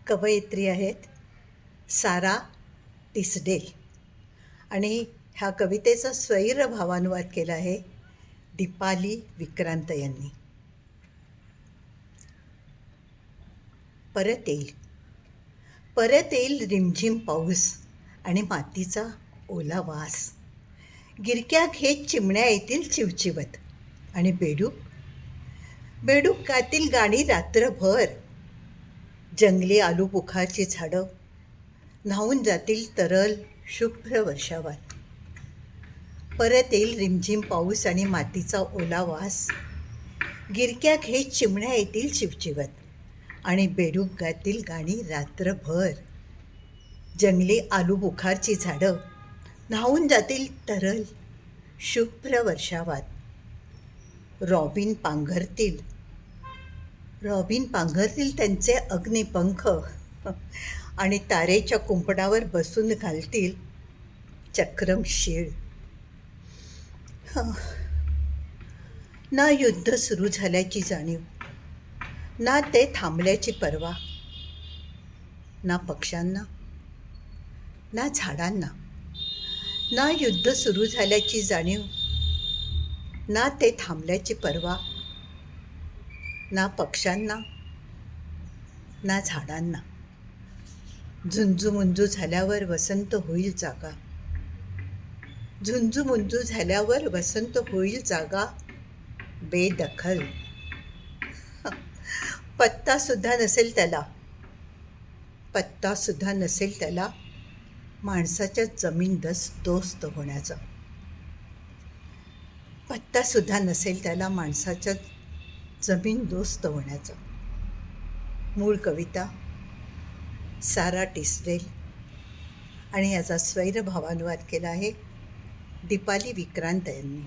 कवयित्री आहेत सारा टिसडेल आणि ह्या कवितेचा स्वैर भावानुवाद केला आहे दीपाली विक्रांत यांनी. परत येईल, परत येईल रिमझिम पाऊस आणि मातीचा ओला वास. गिरक्या घेत चिमण्या येतील चिवचिवत आणि बेडूक बेडूक गातील गाणी रात्रभर. जंगली आलूबुखारची झाडं न्हावून जातील तरल शुभ्र वर्षावात. परत येईल रिमझिम पाऊस आणि मातीचा ओला वास. गिरक्या घेत चिमण्या येतील चिवचिवत आणि बेडूक गातील गाणी रात्रभर. जंगली आलूबुखारची झाडं न्हावून जातील तरल शुभ्र वर्षावात. रॉबिन पांघरतील त्यांचे अग्निपंख आणि तारेच्या कुंपणावर बसून घालतील चक्रम शीळ. ना युद्ध सुरू झाल्याची जाणीव, ना ते थांबल्याची पर्वा. ना पक्ष्यांना ना झाडांना. ना युद्ध सुरू झाल्याची जाणीव, ना ते थांबल्याची पर्वा. ना पक्ष्यांना ना झाडांना. झुंजूमुंजू झाल्यावर वसंत होईल जागा. झुंजूमुंजू झाल्यावर वसंत होईल जागा बेदखल. पत्तासुद्धा नसेल त्याला माणसाच्या जमीनदोस्त होण्याचा. पत्तासुद्धा नसेल त्याला माणसाच्या जमीनदोस्त होण्याचा. मूळ कविता सारा टिसडेल आणि याचा स्वैर भावानुवाद केला आहे दीपाली विक्रांत यांनी.